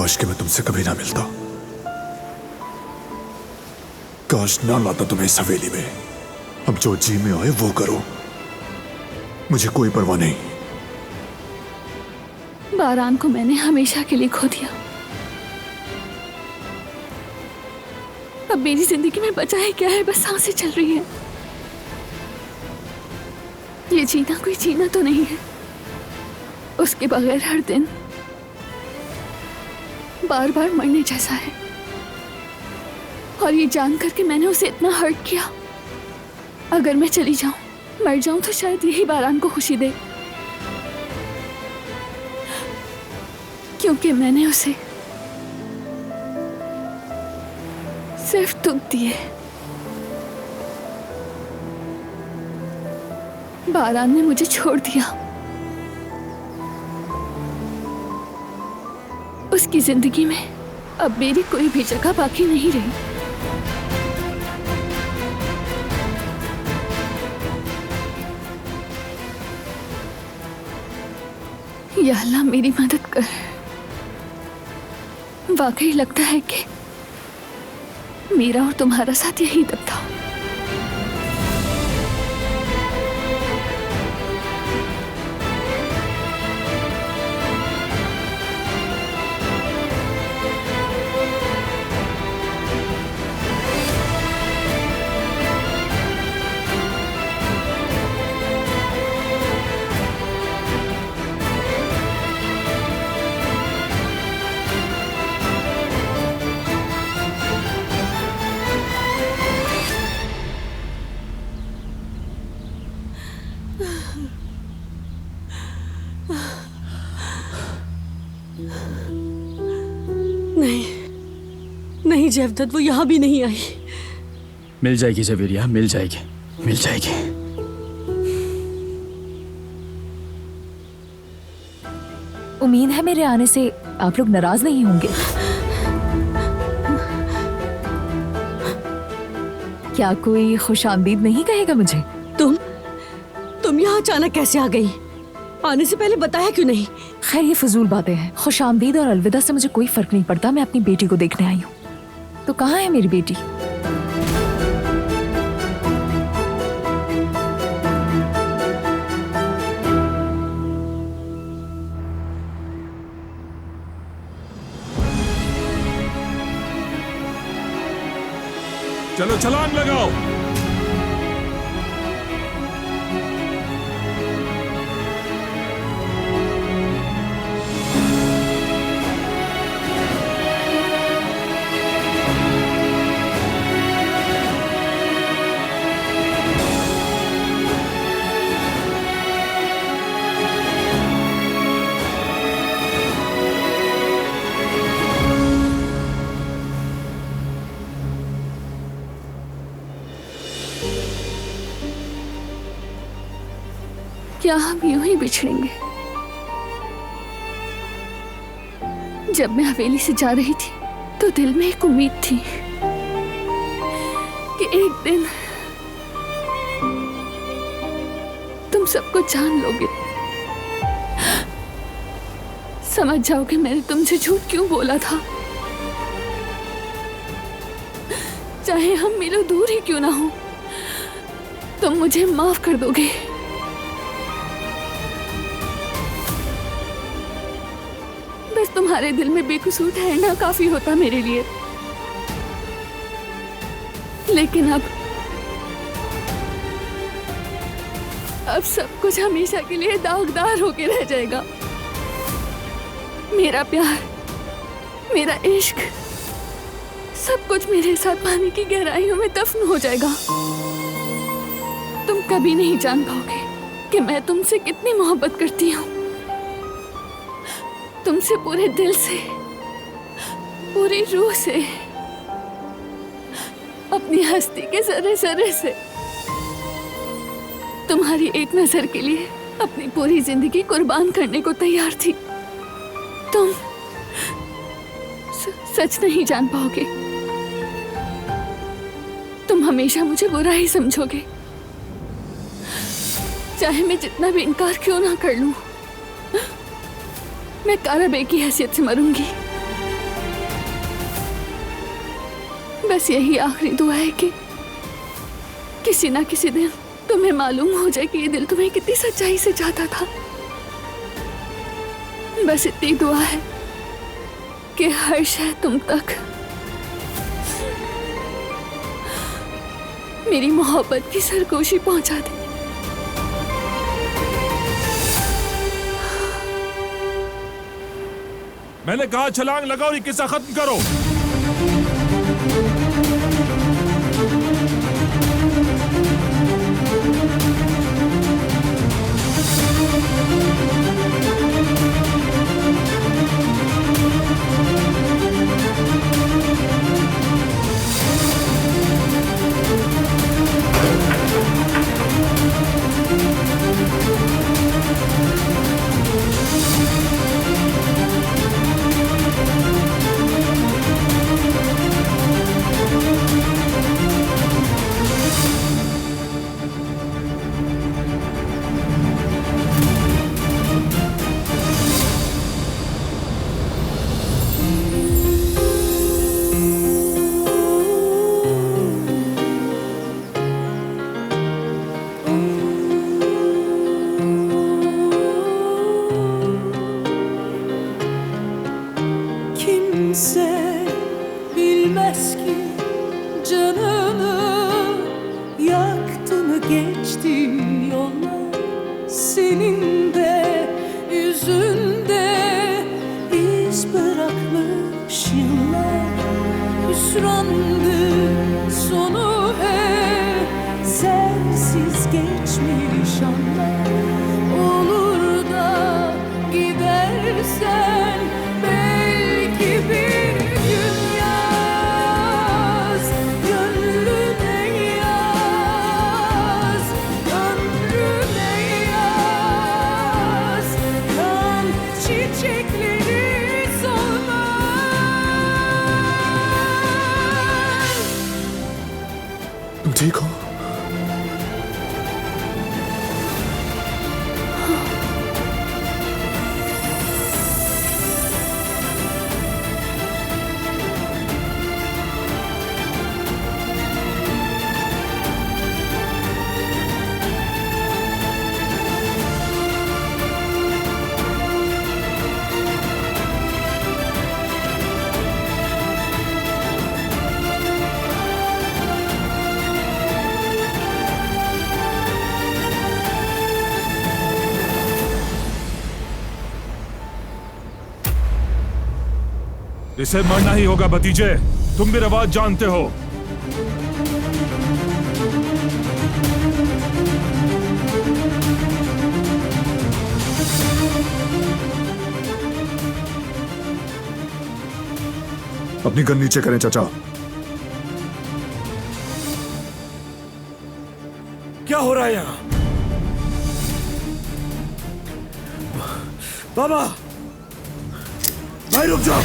काश कि मैं तुमसे कभी ना मिलता, काश ना लाता तुम्हें इस हवेली में। अब जो जी में आए वो करो, मुझे कोई परवाह नहीं। बारान को मैंने हमेशा के लिए खो दिया। अब मेरी जिंदगी में बचा है क्या है? बस सांसें चल रही है। ये जीना कोई जीना तो नहीं है। उसके बगैर हर दिन बार बार मरने जैसा है। और ये जानकर कि मैंने उसे इतना हर्ट किया, अगर मैं चली जाऊं, मर जाऊं, तो शायद यही बारान को खुशी दे, क्योंकि मैंने उसे सिर्फ दुख दिए। बारान ने मुझे छोड़ दिया। उसकी जिंदगी में अब मेरी कोई भी जगह बाकी नहीं रही। या अल्लाह मेरी मदद कर। वाकई लगता है कि मेरा और तुम्हारा साथ यही तब था। नहीं नहीं जैवदत्त, वो यहाँ भी नहीं आई। मिल जाएगी ज़वेरिया, मिल जाएगी, मिल जाएगी। उम्मीद है मेरे आने से आप लोग नाराज नहीं होंगे। क्या कोई खुशामदीद नहीं कहेगा मुझे? तुम यहाँ अचानक कैसे आ गई? आने से पहले बताया क्यों नहीं? खैर ये फजूल बातें हैं। खुशामदीद और अलविदा से मुझे कोई फर्क नहीं पड़ता। मैं अपनी बेटी को देखने आई हूँ। तो कहाँ है मेरी बेटी? चलो छलांग लगाओ। क्या हम यूं ही बिछड़ेंगे? जब मैं हवेली से जा रही थी तो दिल में एक उम्मीद थी कि एक दिन तुम सब कुछ जान लोगे, समझ जाओगे मैंने तुमसे झूठ क्यों बोला था। चाहे हम मिलो दूर ही क्यों ना हो, तुम मुझे माफ कर दोगे। बस तुम्हारे दिल में बेकसूर ठहरना काफी होता मेरे लिए। लेकिन अब सब कुछ हमेशा के लिए दागदार होके रह जाएगा। मेरा प्यार, मेरा इश्क, सब कुछ मेरे साथ पानी की गहराइयों में दफन हो जाएगा। तुम कभी नहीं जान पाओगे कि मैं तुमसे कितनी मोहब्बत करती हूँ। तुमसे पूरे दिल से, पूरी रूह से, अपनी हस्ती के जरे जरे से। तुम्हारी एक नजर के लिए अपनी पूरी जिंदगी कुर्बान करने को तैयार थी। तुम सच नहीं जान पाओगे। तुम हमेशा मुझे बुरा ही समझोगे, चाहे मैं जितना भी इनकार क्यों ना कर लूं। मैं कारा बे की हैसियत से मरूंगी। बस यही आखिरी दुआ है कि किसी ना किसी दिन तुम्हें मालूम हो जाए कि ये दिल तुम्हें कितनी सच्चाई से चाहता था। बस इतनी दुआ है कि हर शय तुम तक मेरी मोहब्बत की सरगोशी पहुंचा दे। मैंने कहा छलांग लगाओ, ये किस्सा खत्म करो। Kimse bilmez ki canını yaktı mı geçtiğin yollar. Senin de yüzünde iz bırakmış yıllar. Hüsrandı sonu hep sensiz geçmiş anlar. Olur da gidersen belki bir gün yaz, gönlüne yaz, ömrüne yaz. Kan çiçekleri solmaz. तुम ठीक हो? इसे मरना ही होगा भतीजे, तुम भी रवाज जानते हो। अपनी गन नीचे करें चाचा। क्या हो रहा है यहाँ? बाबा, भाई रुक जाओ।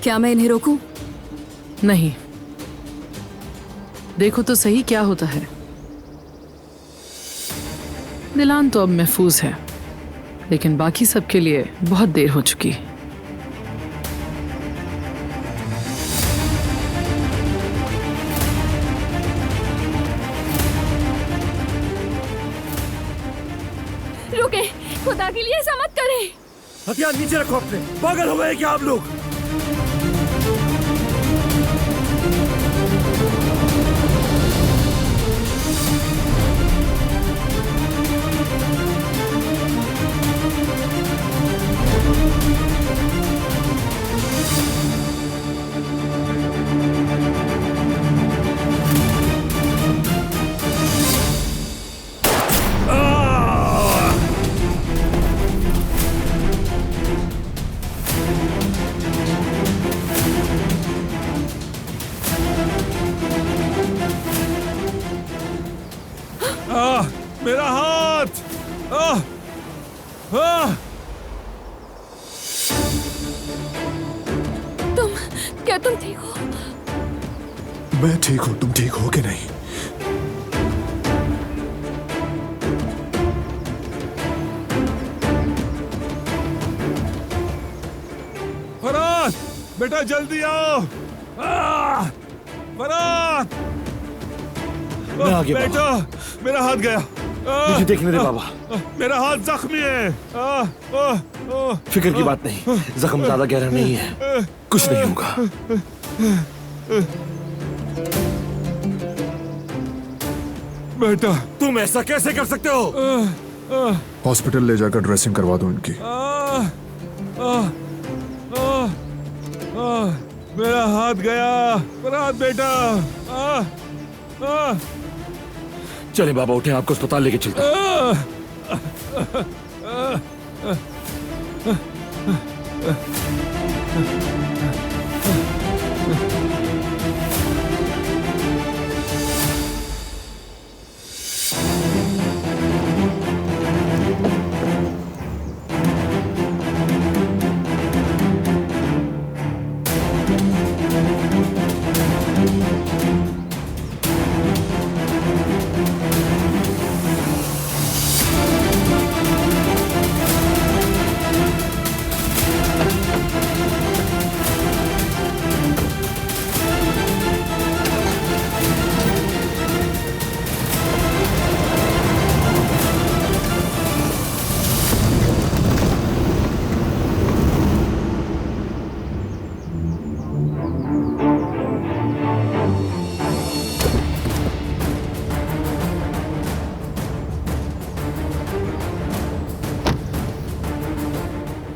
क्या मैं इन्हें रोकूं? नहीं, देखो तो सही क्या होता है। दिलान तो अब महफूज है, लेकिन बाकी सबके लिए बहुत देर हो चुकी। रुके, खुदा के लिए ऐसा मत करें। हथियार नीचे रखो अपने। पागल हो गए क्या आप लोग? क्या तुम ठीक हो? मैं ठीक हूं, तुम ठीक हो कि नहीं? फराज, बेटा जल्दी आओ। फराज, मैं आ गया बेटा, मेरा हाथ गया। मुझे देखने दे बाबा। मेरा हाथ जख्मी है। फिक्र की बात नहीं, जख्म ज्यादा गहरा नहीं है, कुछ नहीं होगा। बेटा, तुम ऐसा कैसे कर सकते हो? हॉस्पिटल ले जाकर ड्रेसिंग करवा दो इनकी। मेरा हाथ गया। फराज बेटा, चले बाबा, उठे, आपको अस्पताल लेके चलता हूं।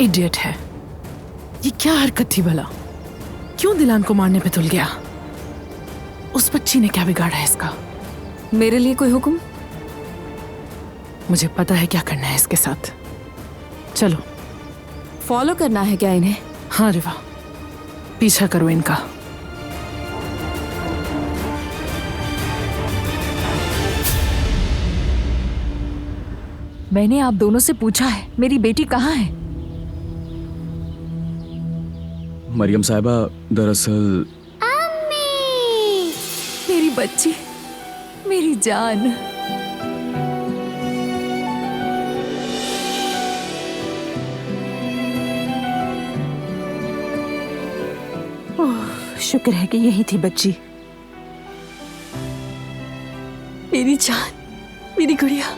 इडियट है ये, क्या हरकत थी भला? क्यों दिलान को मारने पे तुल गया? उस बच्ची ने क्या बिगाड़ा है इसका? मेरे लिए कोई हुक्म? मुझे पता है क्या करना है इसके साथ। चलो। फॉलो करना है क्या इन्हें? हाँ रिवा, पीछा करो इनका। मैंने आप दोनों से पूछा है मेरी बेटी कहाँ है? मरियम साहिबा, दरअसल मेरी बच्ची, मेरी जान। ओह, शुक्र है कि यही थी बच्ची। मेरी जान, मेरी गुड़िया।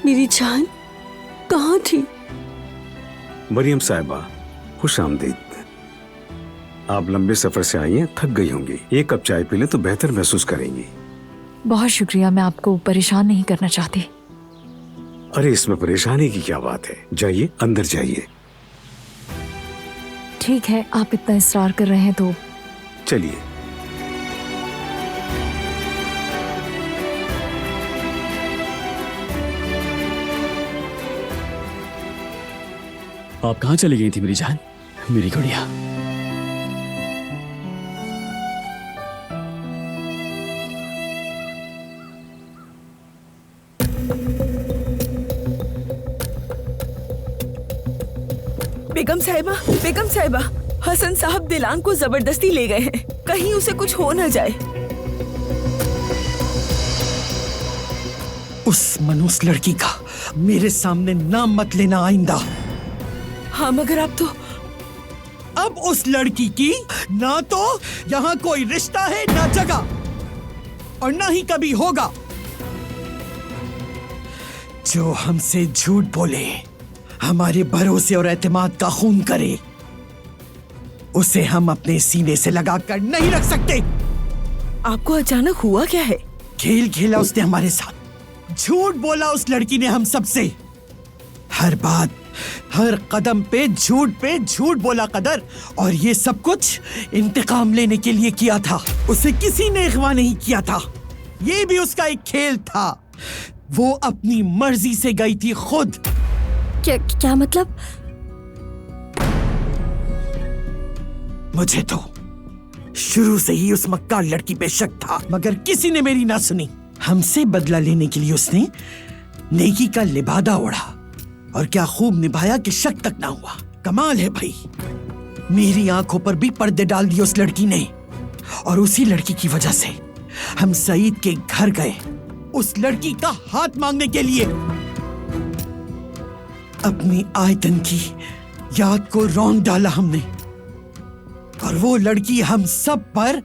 मेरी जान कहाँ थी? मरियम साहिबा, खुश आमदीद। आप लंबे सफर से आई हैं, थक गई होंगी। एक कप चाय पी लें तो बेहतर महसूस करेंगी। बहुत शुक्रिया, मैं आपको परेशान नहीं करना चाहती। अरे इसमें परेशानी की क्या बात है, जाइए अंदर जाइए। ठीक है, आप इतना इसरार कर रहे हैं तो चलिए। आप कहाँ चली गई थी मेरी जान, मेरी गुड़िया? बेगम साहिबा, हसन साहब दिलान को जबरदस्ती ले गए हैं, कहीं उसे कुछ हो न जाए। उस मनूस लड़की का मेरे सामने नाम मत लेना आइंदा। हाँ मगर आप तो अब उस लड़की की ना तो यहाँ कोई रिश्ता है, ना जगह, और ना ही कभी होगा। जो हमसे झूठ बोले, हमारे भरोसे और एतमाद का खून करे, उसे हम अपने सीने से लगाकर नहीं रख सकते। आपको अचानक हुआ क्या है? खेल खेला उसने हमारे साथ, झूठ बोला उस लड़की ने हम सबसे। हर बात, हर कदम पे झूठ बोला कदर, और ये सब कुछ इंतकाम लेने के लिए किया था। उसे किसी ने अगवा नहीं किया था, ये भी उसका एक खेल था। वो अपनी मर्जी से गई थी खुद। क्या मतलब? मुझे तो शुरू से ही उस मक्कार लड़की पे शक था, मगर किसी ने मेरी ना सुनी। हमसे बदला लेने के लिए उसने नेकी का लिबादा ओढ़ा और क्या खूब निभाया कि शक तक ना हुआ। कमाल है भाई, मेरी आंखों पर भी पर्दे डाल दिए उस लड़की ने, और उसी लड़की की वजह से हम सईद के घर गए उस लड़की का हाथ मांगने के लिए। अपनी आयतन की याद को रौंद डाला हमने, और वो लड़की हम सब पर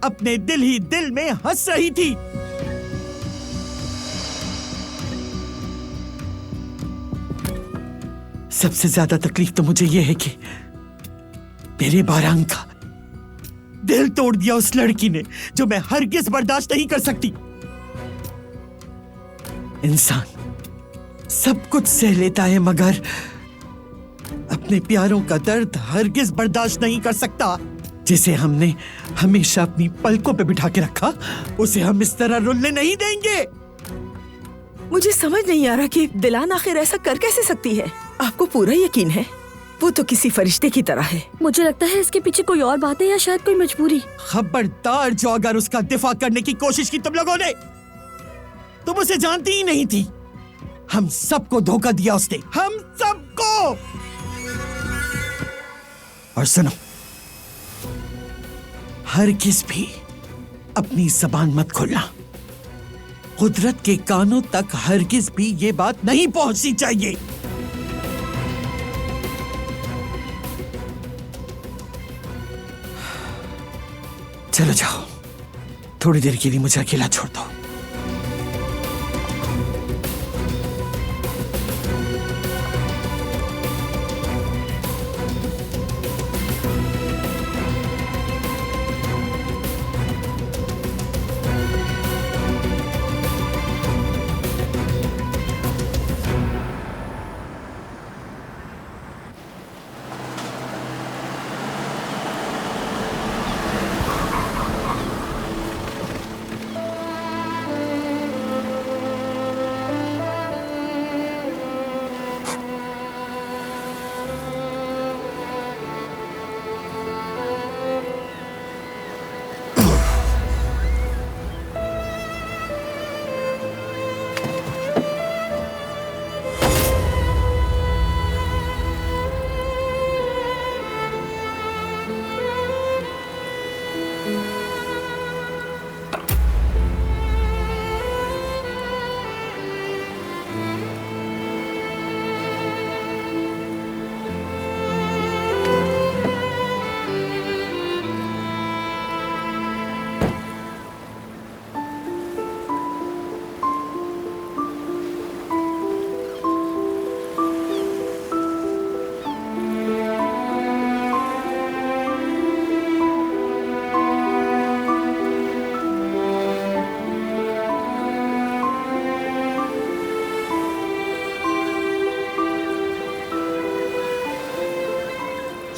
अपने दिल ही दिल में हंस रही थी। सबसे ज्यादा तकलीफ तो मुझे यह है कि मेरे बारंग का दिल तोड़ दिया उस लड़की ने, जो मैं हरगिज बर्दाश्त नहीं कर सकती। इंसान सब कुछ सह लेता है, मगर अपने प्यारों का दर्द हरगिज बर्दाश्त नहीं कर सकता। जिसे हमने हमेशा अपनी पलकों पे बिठा के रखा, उसे हम इस तरह रुलने नहीं देंगे। मुझे समझ नहीं आ रहा कि दिलान आखिर ऐसा कर कैसे सकती है। आपको पूरा यकीन है वो तो किसी फरिश्ते की तरह है? मुझे लगता है इसके पीछे कोई और बात है या शायद कोई मजबूरी। खबरदार जो अगर उसका दिफा करने की कोशिश की तुम लोगों ने, तुम उसे जानती ही नहीं थी। हम सबको धोखा दिया उसने, हम सबको। और सुनो, हर किस भी अपनी जबान मत खोलना। कुदरत के कानों तक हरगिज भी ये बात नहीं पहुंचनी चाहिए। चलो जाओ, थोड़ी देर के लिए मुझे अकेला छोड़ दो।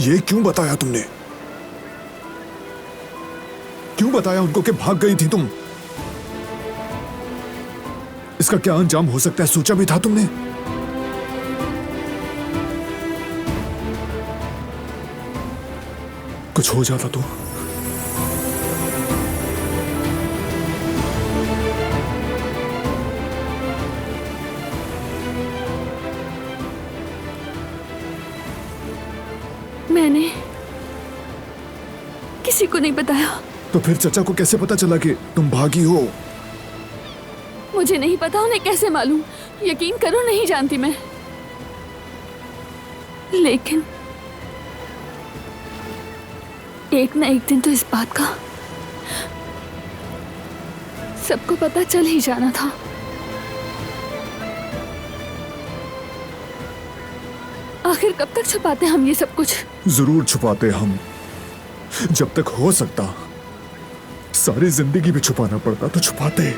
ये क्यों बताया तुमने? क्यों बताया उनको कि भाग गई थी तुम? इसका क्या अंजाम हो सकता है सोचा भी था तुमने? कुछ हो जाता तो? मैंने किसी को नहीं बताया। तो फिर चचा को कैसे पता चला कि तुम भागी हो? मुझे नहीं पता, उन्हें कैसे मालूम? यकीन करो नहीं जानती मैं, लेकिन एक ना एक दिन तो इस बात का सबको पता चल ही जाना था। आखिर कब तक छुपाते हम ये सब कुछ? जरूर छुपाते हम, जब तक हो सकता। सारी जिंदगी भी छुपाना पड़ता तो छुपाते।